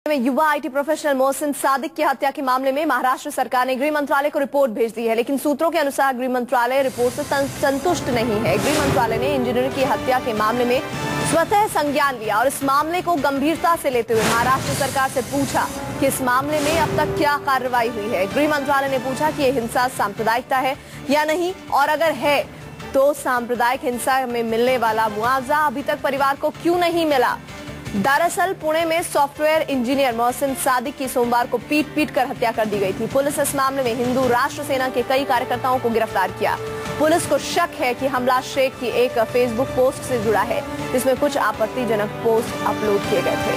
में युवा IT professional Mohsin Sadiq की हत्या के मामले में महाराष्ट्र सरकार ने गृह मंत्रालय को रिपोर्ट भेज दी है, लेकिन सूत्रों के अनुसार गृह मंत्रालय रिपोर्ट से संतुष्ट नहीं है। गृह मंत्रालय ने इंजीनियर की हत्या के मामले में स्वतः संज्ञान लिया और इस मामले को गंभीरता से लेते हुए महाराष्ट्र सरकार से पूछा कि इस मामले में अब तक क्या कार्रवाई हुई है। गृह मंत्रालय ने पूछा कि यह हिंसा सांप्रदायिकता है या नहीं, और अगर है तो सांप्रदायिक हिंसा में मिलने वाला मुआवजा अभी तक परिवार को क्यों नहीं मिला। दरअसल पुणे में सॉफ्टवेयर इंजीनियर मोहसिन सादिक की सोमवार को पीट कर हत्या कर दी गई थी। पुलिस इस मामले में हिंदू राष्ट्र सेना के कई कार्यकर्ताओं को गिरफ्तार किया। पुलिस को शक है कि हमला शेख की एक फेसबुक पोस्ट से जुड़ा है, जिसमें कुछ आपत्तिजनक पोस्ट अपलोड किए गए थे।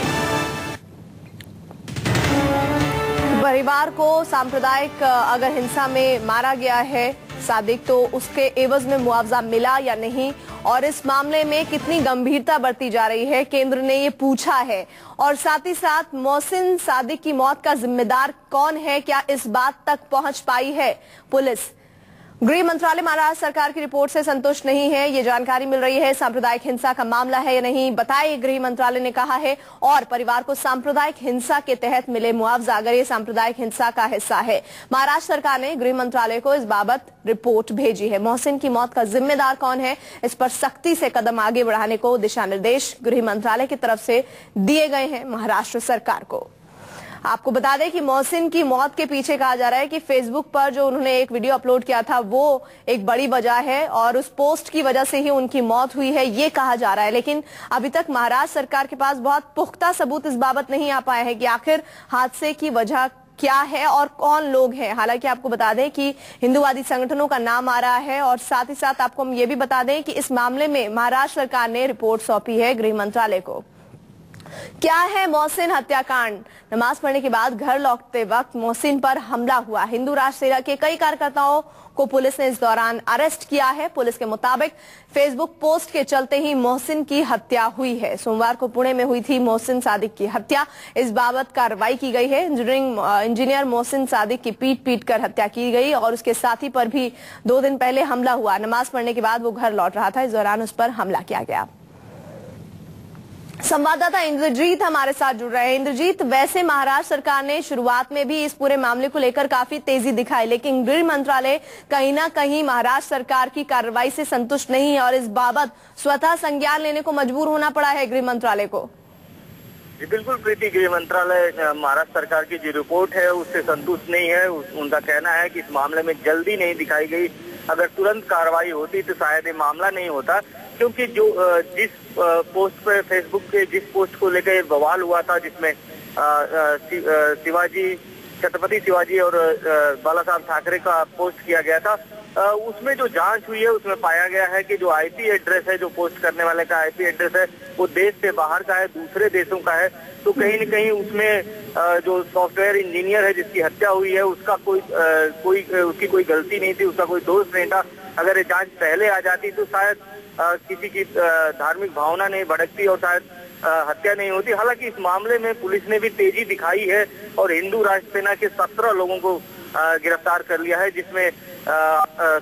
परिवार को सांप्रदायिक अगर हिंसा में मारा गया है सादिक, तो उसके एवज में मुआवजा मिला या नहीं, और इस मामले में कितनी गंभीरता बरती जा रही है, केंद्र ने ये पूछा है। और साथ ही साथ मोहसिन सादिक की मौत का जिम्मेदार कौन है, क्या इस बात तक पहुंच पाई है पुलिस। गृह मंत्रालय महाराष्ट्र सरकार की रिपोर्ट से संतुष्ट नहीं है, ये जानकारी मिल रही है। सांप्रदायिक हिंसा का मामला है या नहीं बताए, गृह मंत्रालय ने कहा है। और परिवार को सांप्रदायिक हिंसा के तहत मिले मुआवजा अगर ये सांप्रदायिक हिंसा का हिस्सा है। महाराष्ट्र सरकार ने गृह मंत्रालय को इस बाबत रिपोर्ट भेजी है। मोहसिन की मौत का जिम्मेदार कौन है, इस पर सख्ती से कदम आगे बढ़ाने को दिशा निर्देश गृह मंत्रालय की तरफ से दिए गए हैं महाराष्ट्र सरकार को। आपको बता दें कि मोहसिन की मौत के पीछे कहा जा रहा है कि फेसबुक पर जो उन्होंने एक वीडियो अपलोड किया था वो एक बड़ी वजह है, और उस पोस्ट की वजह से ही उनकी मौत हुई है, ये कहा जा रहा है। लेकिन अभी तक महाराष्ट्र सरकार के पास बहुत पुख्ता सबूत इस बाबत नहीं आ पाए हैं कि आखिर हादसे की वजह क्या है और कौन लोग हैं। हालांकि आपको बता दें कि हिंदूवादी संगठनों का नाम आ रहा है, और साथ ही साथ आपको हम ये भी बता दें कि इस मामले में महाराष्ट्र सरकार ने रिपोर्ट सौंपी है गृह मंत्रालय को। क्या है मोहसिन हत्याकांड। नमाज पढ़ने के बाद घर लौटते वक्त मोहसिन पर हमला हुआ। हिंदू राष्ट्र सेना के कई कार्यकर्ताओं को पुलिस ने इस दौरान अरेस्ट किया है। पुलिस के मुताबिक फेसबुक पोस्ट के चलते ही मोहसिन की हत्या हुई है। सोमवार को पुणे में हुई थी मोहसिन सादिक की हत्या। इस बाबत कार्रवाई की गई है। इंजीनियर मोहसिन सादिक की पीट कर हत्या की गई, और उसके साथी पर भी 2 दिन पहले हमला हुआ। नमाज पढ़ने के बाद वो घर लौट रहा था, इस दौरान उस पर हमला किया गया। संवाददाता इंद्रजीत हमारे साथ जुड़ रहे हैं। इंद्रजीत, वैसे महाराष्ट्र सरकार ने शुरुआत में भी इस पूरे मामले को लेकर काफी तेजी दिखाई, लेकिन गृह मंत्रालय कहीं ना कहीं महाराष्ट्र सरकार की कार्रवाई से संतुष्ट नहीं है और इस बाबत स्वतः संज्ञान लेने को मजबूर होना पड़ा है गृह मंत्रालय को। जी बिल्कुल प्रीति, गृह मंत्रालय महाराष्ट्र सरकार की जो रिपोर्ट है उससे संतुष्ट नहीं है। उनका कहना है कि इस मामले में जल्दी नहीं दिखाई गई। अगर तुरंत कार्रवाई होती तो शायद ये मामला नहीं होता, क्योंकि जिस पोस्ट पे फेसबुक के जिस पोस्ट को लेकर बवाल हुआ था, जिसमें छत्रपति शिवाजी और बाला साहब ठाकरे का पोस्ट किया गया था, उसमें जो जांच हुई है उसमें पाया गया है कि जो आईपी एड्रेस है, जो पोस्ट करने वाले का आईपी एड्रेस है, वो देश से बाहर का है, दूसरे देशों का है। तो कहीं न कहीं उसमें जो सॉफ्टवेयर इंजीनियर है जिसकी हत्या हुई है उसका उसकी कोई गलती नहीं थी, उसका कोई दोष नहीं था। अगर ये जांच पहले आ जाती तो शायद किसी की धार्मिक भावना नहीं भड़कती और शायद हत्या नहीं होती। हालांकि इस मामले में पुलिस ने भी तेजी दिखाई है और हिंदू राष्ट्र सेना के 17 लोगों को गिरफ्तार कर लिया है, जिसमें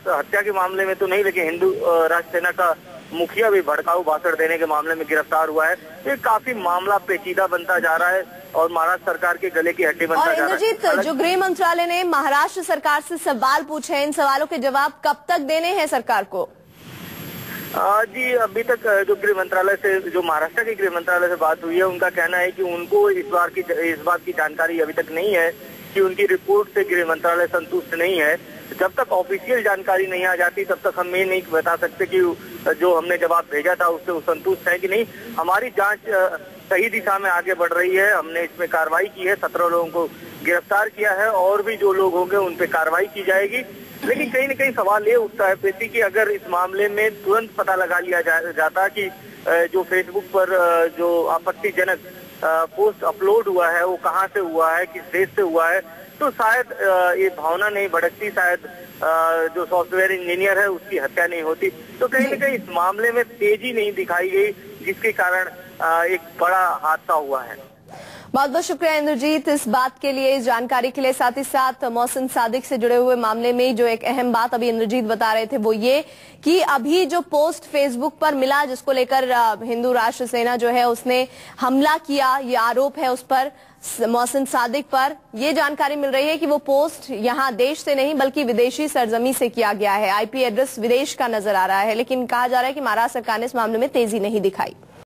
हत्या के मामले में तो नहीं, लेकिन हिंदू राष्ट्र सेना का मुखिया भी भड़काऊ भाषण देने के मामले में गिरफ्तार हुआ है। ये काफी मामला पेचीदा बनता जा रहा है और महाराष्ट्र सरकार के गले की हड्डी बनता जा रहा है। जो गृह मंत्रालय ने महाराष्ट्र सरकार से सवाल पूछे, इन सवालों के जवाब कब तक देने हैं सरकार को? जी अभी तक जो गृह मंत्रालय से, जो महाराष्ट्र के गृह मंत्रालय से बात हुई है, उनका कहना है कि उनको इस बात की जानकारी अभी तक नहीं है कि उनकी रिपोर्ट से गृह मंत्रालय संतुष्ट नहीं है। जब तक ऑफिशियल जानकारी नहीं आ जाती तब तक हम ये नहीं बता सकते कि जो हमने जवाब भेजा था उससे वो संतुष्ट है कि नहीं। हमारी जांच सही दिशा में आगे बढ़ रही है। हमने इसमें कार्रवाई की है, 17 लोगों को गिरफ्तार किया है, और भी जो लोग होंगे उन पे कार्रवाई की जाएगी। लेकिन कहीं न कहीं सवाल ये उठता है प्रीति कि अगर इस मामले में तुरंत पता लगा लिया जाता कि जो फेसबुक पर जो आपत्तिजनक पोस्ट अपलोड हुआ है वो कहाँ से हुआ है, किस देश से हुआ है, तो शायद ये भावना नहीं भड़कती, शायद जो सॉफ्टवेयर इंजीनियर है उसकी हत्या नहीं होती। तो कहीं न कहीं इस मामले में तेजी नहीं दिखाई गई, जिसके कारण एक बड़ा हादसा हुआ है। बहुत बहुत शुक्रिया इंद्रजीत इस बात के लिए, इस जानकारी के लिए। साथ ही साथ मोहसिन सादिक से जुड़े हुए मामले में जो एक अहम बात अभी इंद्रजीत बता रहे थे वो ये कि अभी जो पोस्ट फेसबुक पर मिला जिसको लेकर हिंदू राष्ट्र सेना जो है उसने हमला किया, ये आरोप है उस पर, मोहसिन सादिक पर। ये जानकारी मिल रही है कि वो पोस्ट यहाँ देश से नहीं बल्कि विदेशी सरजमी से किया गया है। आईपी एड्रेस विदेश का नजर आ रहा है, लेकिन कहा जा रहा है कि महाराष्ट्र सरकार ने इस मामले में तेजी नहीं दिखाई।